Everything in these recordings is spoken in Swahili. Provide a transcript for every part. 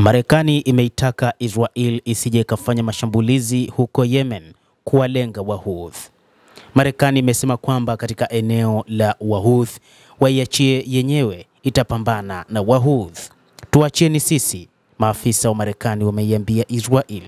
Marekani imeitaka Israel isije kafanya mashambulizi huko Yemen kuwalenga Wahouthi. Marekani imesema kwamba katika eneo la Wahouthi waiachie yenyewe, itapambana na Wahouthi. Tuachieni sisi, maafisa wa Marekani wameiambia Israel.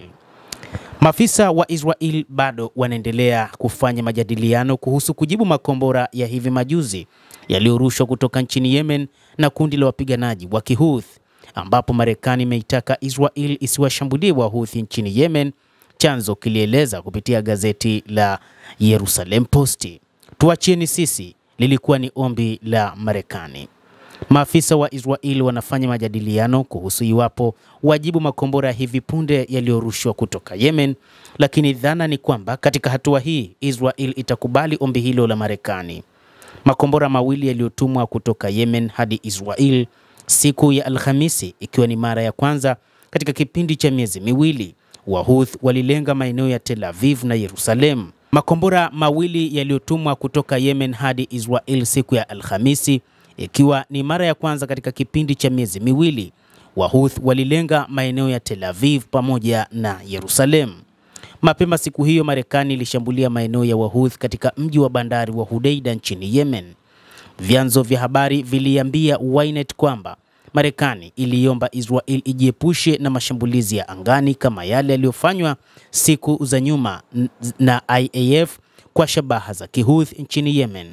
Maafisa wa Israel bado wanaendelea kufanya majadiliano kuhusu kujibu makombora ya hivi majuzi yaliyorushwa kutoka nchini Yemen na kundi la wapiganaji wa Kihouthi, ambapo Marekani imeitaka Israel isiwashambulie Wahouthi nchini Yemen, chanzo kilieleza kupitia gazeti la Jerusalem Post. Tuachieni sisi lilikuwa ni ombi la Marekani. Maafisa wa Israel wanafanya majadiliano kuhusu iwapo wajibu makombora hivi punde yaliyorushwa kutoka Yemen, lakini dhana ni kwamba katika hatua hii Israel itakubali ombi hilo la Marekani. Makombora mawili yaliyotumwa kutoka Yemen hadi Israel siku ya Alhamisi, ikiwa ni mara ya kwanza katika kipindi cha miezi miwili, Wahouthi walilenga maeneo ya Tel Aviv na Yerusalem. Makombora mawili yaliyotumwa kutoka Yemen hadi Israel siku ya Alhamisi, ikiwa ni mara ya kwanza katika kipindi cha miezi miwili, Wahouthi walilenga maeneo ya Tel Aviv pamoja na Yerusalem. Mapema siku hiyo Marekani ilishambulia maeneo ya Wahouthi katika mji wa bandari wa Hudeida nchini Yemen. Vyanzo vya habari viliambia Ynet kwamba Marekani iliomba Israel ijiepushe na mashambulizi ya angani kama yale yaliyofanywa siku za nyuma na IAF kwa shabaha za Kihouthi nchini Yemen.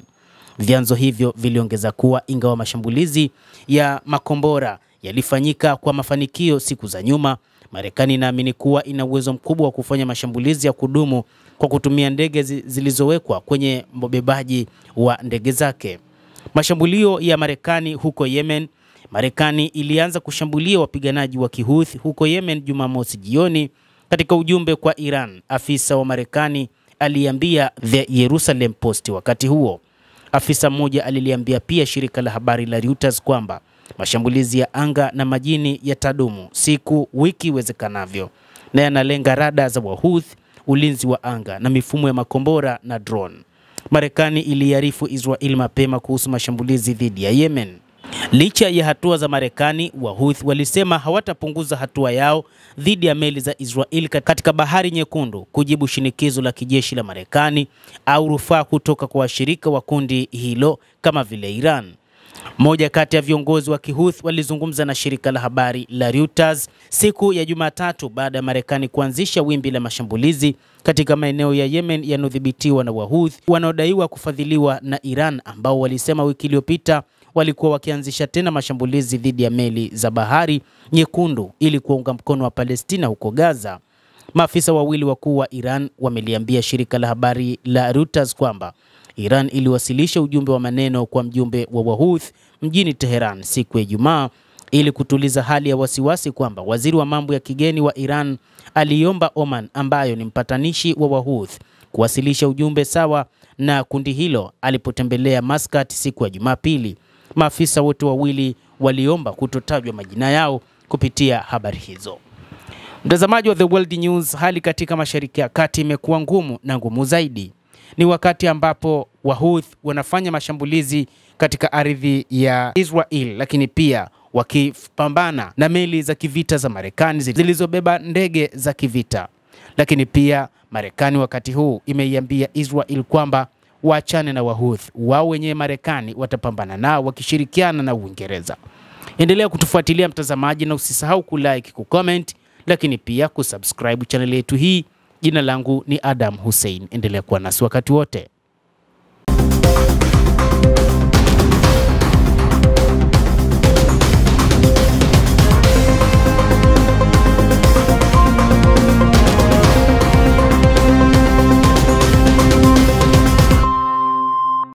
Vyanzo hivyo viliongeza kuwa ingawa mashambulizi ya makombora yalifanyika kwa mafanikio siku za nyuma, Marekani inaamini kuwa ina uwezo mkubwa wa kufanya mashambulizi ya kudumu kwa kutumia ndege zilizowekwa kwenye mbebaji wa ndege zake. Mashambulio ya Marekani huko Yemen. Marekani ilianza kushambulia wapiganaji wa Kihouthi huko Yemen Jumamosi jioni. Katika ujumbe kwa Iran, afisa wa Marekani aliambia The Jerusalem Post wakati huo. Afisa mmoja aliliambia pia shirika la habari la Reuters kwamba mashambulizi ya anga na majini yatadumu wiki iwezekanavyo, na yanalenga rada za Wahouthi, ulinzi wa anga na mifumo ya makombora na drone. Marekani iliarifu Israel mapema kuhusu mashambulizi dhidi ya Yemen. Licha ya hatua za Marekani, Wahouthi walisema hawatapunguza hatua yao dhidi ya meli za Israel katika Bahari Nyekundu kujibu shinikizo la kijeshi la Marekani au rufaa kutoka kwa washirika wa kundi hilo kama vile Iran. Moja kati ya viongozi wa Kihouthi walizungumza na shirika la habari la Reuters siku ya Jumatatu baada ya Marekani kuanzisha wimbi la mashambulizi katika maeneo ya Yemen yanayodhibitiwa na Wahouthi wanaodaiwa kufadhiliwa na Iran, ambao walisema wiki iliyopita walikuwa wakianzisha tena mashambulizi dhidi ya meli za Bahari Nyekundu ili kuunga mkono wa Palestina huko Gaza. Maafisa wawili wakuu wa Iran wameliambia shirika la habari la Reuters kwamba Iran iliwasilisha ujumbe wa maneno kwa mjumbe wa Wahouthi mjini Tehran siku ya Ijumaa ili kutuliza hali ya wasiwasi kwamba waziri wa mambo ya kigeni wa Iran aliomba Oman, ambayo ni mpatanishi wa Wahouthi, kuwasilisha ujumbe sawa na kundi hilo alipotembelea Muscat siku ya Jumapili. Maafisa wote wawili waliomba kutotajwa majina yao kupitia habari hizo. Mtazamaji wa The World News, hali katika Mashariki ya Kati imekuwa ngumu na ngumu zaidi. Ni wakati ambapo Wahouthi wanafanya mashambulizi katika ardhi ya Israel, lakini pia wakipambana na meli za kivita za Marekani zilizobeba ndege za kivita. Lakini pia Marekani wakati huu imeiambia Israel kwamba waachane na Wahouthi, wao wenyewe Marekani watapambana nao wakishirikiana na Uingereza. Endelea kutufuatilia mtazamaji, na usisahau kulike, kucomment, lakini pia kusubscribe channel yetu hii. Jina langu ni Adam Hussein. Endelea kuwa nasi wakati wote.